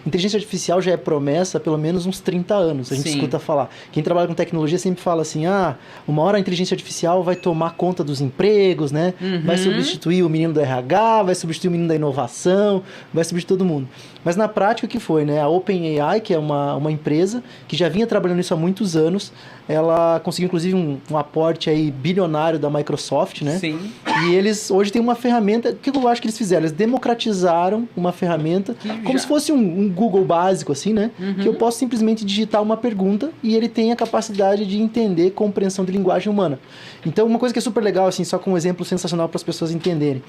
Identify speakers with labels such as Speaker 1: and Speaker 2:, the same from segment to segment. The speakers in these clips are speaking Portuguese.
Speaker 1: inteligência artificial já é promessa há pelo menos uns 30 anos. A gente escuta falar. Quem trabalha com tecnologia sempre fala assim, uma hora a inteligência artificial vai tomar conta dos empregos, né? Vai substituir o menino do RH, vai substituir o menino da inovação, vai substituir todo mundo. Mas na prática, o que foi, né? A OpenAI, que é uma empresa que já vinha trabalhando nisso há muitos anos, ela conseguiu, inclusive, um aporte aí bilionário da Microsoft, né?
Speaker 2: Sim.
Speaker 1: E eles hoje têm uma ferramenta... O que eu acho que eles fizeram? Eles democratizaram uma ferramenta como se fosse um Google básico, assim, né? Que eu posso simplesmente digitar uma pergunta e ele tem a capacidade de entender compreensão de linguagem humana. Então, uma coisa que é super legal, assim, só com um exemplo sensacional para as pessoas entenderem.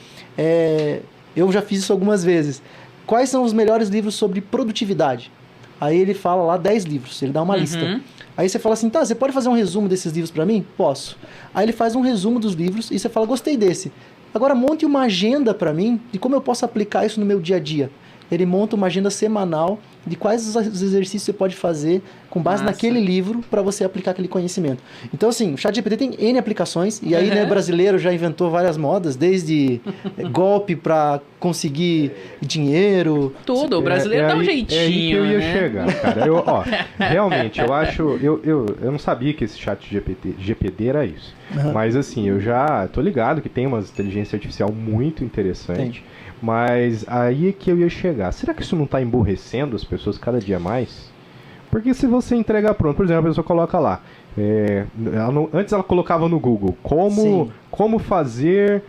Speaker 1: Eu já fiz isso algumas vezes. Quais são os melhores livros sobre produtividade? Aí ele fala lá 10 livros, ele dá uma lista. Aí você fala assim, você pode fazer um resumo desses livros para mim? Posso. Aí ele faz um resumo dos livros e você fala, gostei desse. Agora monte uma agenda para mim de como eu posso aplicar isso no meu dia a dia. Ele monta uma agenda semanal de quais os exercícios você pode fazer com base naquele livro para você aplicar aquele conhecimento. Então, assim, o ChatGPT tem N aplicações, e aí, né, brasileiro já inventou várias modas, desde golpe para conseguir dinheiro.
Speaker 2: Tudo, o brasileiro dá um jeitinho.
Speaker 3: É aí que eu ia chegar, cara. Realmente, eu acho... Eu não sabia que esse ChatGPT era isso. Mas, assim, eu já tô ligado que tem uma inteligência artificial muito interessante. Mas aí é que eu ia chegar. Será que isso não está emburrecendo as pessoas cada dia mais? Porque se você entregar pronto, por exemplo, a pessoa coloca lá, antes ela colocava no Google como fazer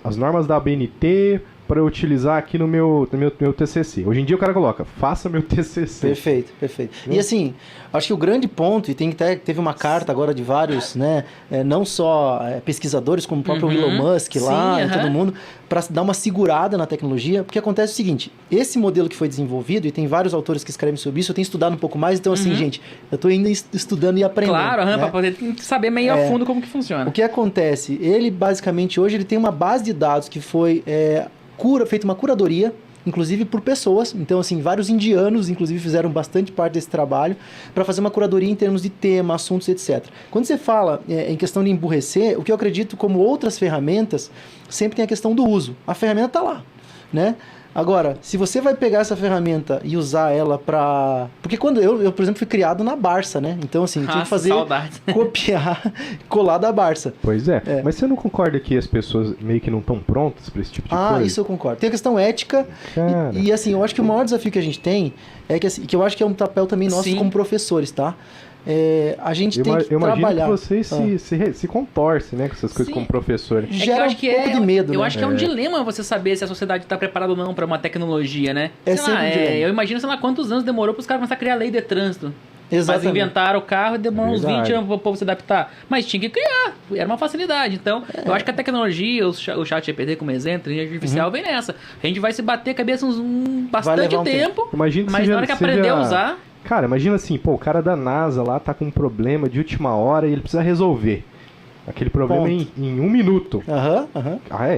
Speaker 3: as normas da ABNT para eu utilizar aqui no meu TCC. Hoje em dia o cara coloca, faça meu TCC.
Speaker 1: Perfeito. E assim, acho que o grande ponto, e teve uma carta agora de vários, né, não só pesquisadores, como o próprio Elon Musk lá, e todo mundo, para dar uma segurada na tecnologia, porque acontece o seguinte, esse modelo que foi desenvolvido, e tem vários autores que escrevem sobre isso, eu tenho estudado um pouco mais, então assim, gente, eu estou ainda estudando e aprendendo.
Speaker 2: Claro,
Speaker 1: né?
Speaker 2: para poder saber meio a fundo como que funciona.
Speaker 1: O que acontece? Ele, basicamente, hoje, ele tem uma base de dados que foi... feita uma curadoria, inclusive por pessoas. Então, assim, vários indianos, inclusive, fizeram bastante parte desse trabalho para fazer uma curadoria em termos de tema, assuntos, etc. Quando você fala em questão de emburrecer, o que eu acredito, como outras ferramentas, sempre tem a questão do uso. A ferramenta está lá, né? Agora, se você vai pegar essa ferramenta e usar ela para... Porque quando eu, por exemplo, fui criado na Barça, né? Então, assim, tinha que fazer... copiar, colar da Barça.
Speaker 3: Pois é. Mas você não concorda que as pessoas meio que não estão prontas para esse tipo de coisa?
Speaker 1: Isso eu concordo. Tem a questão ética. E, assim, eu acho que o maior desafio que a gente tem é que, assim, que eu acho que é um papel também nosso como professores, tá? A gente tem que trabalhar.
Speaker 3: Eu imagino que vocês se contorcem, né, com essas coisas como professor.
Speaker 1: Gera um pouco de medo,
Speaker 2: eu
Speaker 1: né?
Speaker 2: acho que é um dilema você saber se a sociedade está preparada ou não para uma tecnologia, né?
Speaker 1: Sempre um dilema.
Speaker 2: Eu imagino, sei lá, quantos anos demorou para os caras começar a criar a lei de trânsito.
Speaker 1: Exatamente.
Speaker 2: Mas inventaram o carro e demorou uns 20 anos para o povo se adaptar. Mas tinha que criar, era uma facilidade. Então, eu acho que a tecnologia, o ChatGPT como exemplo, a inteligência artificial vem nessa. A gente vai se bater a cabeça bastante tempo, mas na hora que aprender a usar...
Speaker 3: Cara, imagina assim, o cara da NASA lá tá com um problema de última hora e ele precisa resolver aquele problema em 1 minuto.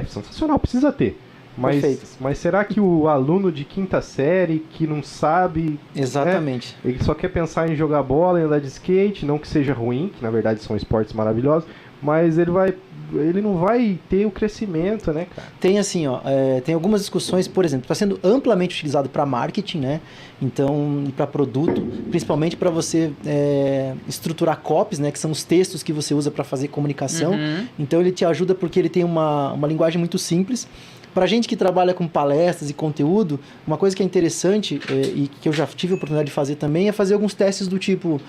Speaker 3: Sensacional, precisa ter. Mas será que o aluno de 5ª série que não sabe...
Speaker 1: Exatamente.
Speaker 3: Ele só quer pensar em jogar bola e andar de skate, não que seja ruim, que na verdade são esportes maravilhosos, mas ele não vai ter o crescimento, né, cara?
Speaker 1: Tem assim, tem algumas discussões, por exemplo, está sendo amplamente utilizado para marketing, né? Então, e para produto, principalmente para você estruturar copies, né? Que são os textos que você usa para fazer comunicação. Então, ele te ajuda porque ele tem uma linguagem muito simples. Para gente que trabalha com palestras e conteúdo, uma coisa que é interessante e que eu já tive a oportunidade de fazer também é fazer alguns testes do tipo,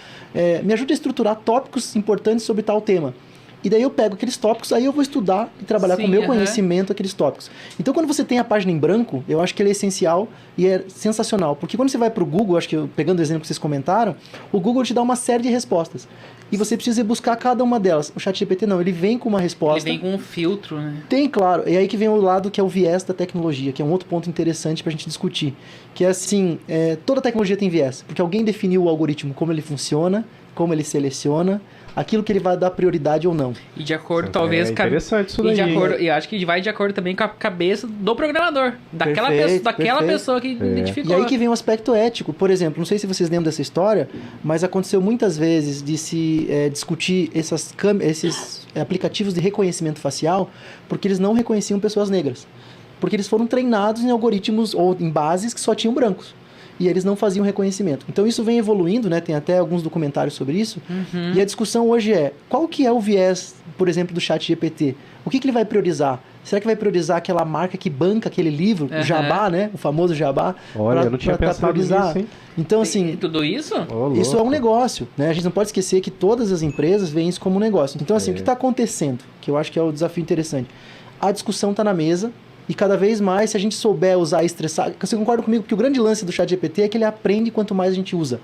Speaker 1: me ajuda a estruturar tópicos importantes sobre tal tema. E daí eu pego aqueles tópicos, aí eu vou estudar e trabalhar com o meu conhecimento aqueles tópicos. Então, quando você tem a página em branco, eu acho que ele é essencial e é sensacional. Porque quando você vai para o Google, acho que pegando o exemplo que vocês comentaram, o Google te dá uma série de respostas. E você precisa buscar cada uma delas. O ChatGPT não, ele vem com uma resposta.
Speaker 2: Ele vem com um filtro, né?
Speaker 1: Tem, claro. E aí que vem o lado que é o viés da tecnologia, que é um outro ponto interessante para a gente discutir. Que é assim, toda tecnologia tem viés. Porque alguém definiu o algoritmo, como ele funciona, como ele seleciona, aquilo que ele vai dar prioridade ou não.
Speaker 2: E de acordo, talvez...
Speaker 3: interessante isso daí.
Speaker 2: E acho que vai de acordo também com a cabeça do programador. Daquela pessoa que identificou.
Speaker 1: E aí que vem o aspecto ético. Por exemplo, não sei se vocês lembram dessa história, mas aconteceu muitas vezes de se discutir esses aplicativos de reconhecimento facial, porque eles não reconheciam pessoas negras. Porque eles foram treinados em algoritmos ou em bases que só tinham brancos. E eles não faziam reconhecimento. Então isso vem evoluindo, né? Tem até alguns documentários sobre isso. E a discussão hoje é, qual que é o viés, por exemplo, do ChatGPT? O que ele vai priorizar? Será que vai priorizar aquela marca que banca aquele livro, o Jabá, né? O famoso Jabá.
Speaker 3: Olha, eu não tinha pensado nisso, hein?
Speaker 1: Então, assim...
Speaker 2: Tudo isso?
Speaker 1: Isso é um negócio, né? A gente não pode esquecer que todas as empresas veem isso como um negócio. Então, assim, o que está acontecendo? Que eu acho que é o desafio interessante. A discussão está na mesa. E cada vez mais, se a gente souber usar e estressar... Você concorda comigo? Porque o grande lance do ChatGPT é que ele aprende quanto mais a gente usa.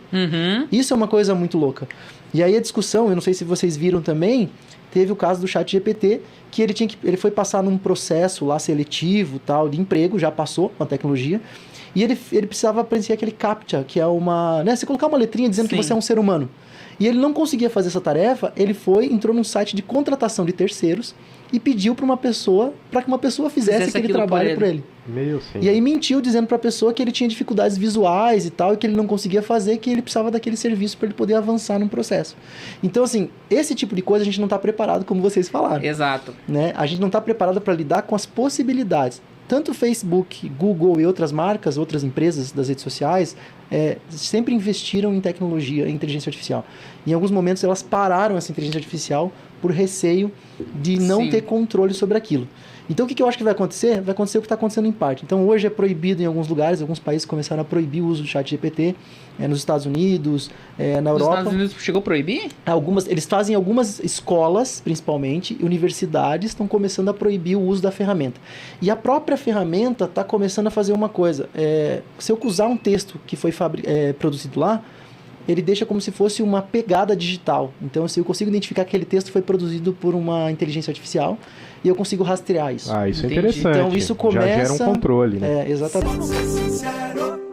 Speaker 1: Isso é uma coisa muito louca. E aí a discussão, eu não sei se vocês viram também, teve o caso do ChatGPT, que ele foi passar num processo lá seletivo, tal, de emprego, já passou com a tecnologia, e ele precisava preencher aquele CAPTCHA, que é uma... Né, você colocar uma letrinha dizendo que você é um ser humano. E ele não conseguia fazer essa tarefa, entrou num site de contratação de terceiros e pediu para que uma pessoa fizesse aquele trabalho por ele. E aí mentiu dizendo para a pessoa que ele tinha dificuldades visuais e tal, e que ele não conseguia fazer, que ele precisava daquele serviço para ele poder avançar num processo. Então, assim, esse tipo de coisa a gente não está preparado, como vocês falaram.
Speaker 2: Exato.
Speaker 1: Né? A gente não está preparado para lidar com as possibilidades. Tanto Facebook, Google e outras marcas, outras empresas das redes sociais, sempre investiram em tecnologia, em inteligência artificial. Em alguns momentos elas pararam essa inteligência artificial por receio de não ter controle sobre aquilo. Então o que eu acho que vai acontecer? Vai acontecer o que está acontecendo em parte. Então hoje é proibido em alguns lugares, alguns países começaram a proibir o uso do ChatGPT, nos Estados Unidos, na Europa. Nos
Speaker 2: Estados Unidos chegou a proibir?
Speaker 1: Eles fazem algumas escolas, principalmente, universidades, estão começando a proibir o uso da ferramenta. E a própria ferramenta está começando a fazer uma coisa. Se eu usar um texto que foi produzido lá, ele deixa como se fosse uma pegada digital. Então, assim, eu consigo identificar que aquele texto foi produzido por uma inteligência artificial e eu consigo rastrear isso.
Speaker 3: Isso é interessante.
Speaker 1: Então, isso começa...
Speaker 3: Já gera um controle, né?
Speaker 1: Exatamente.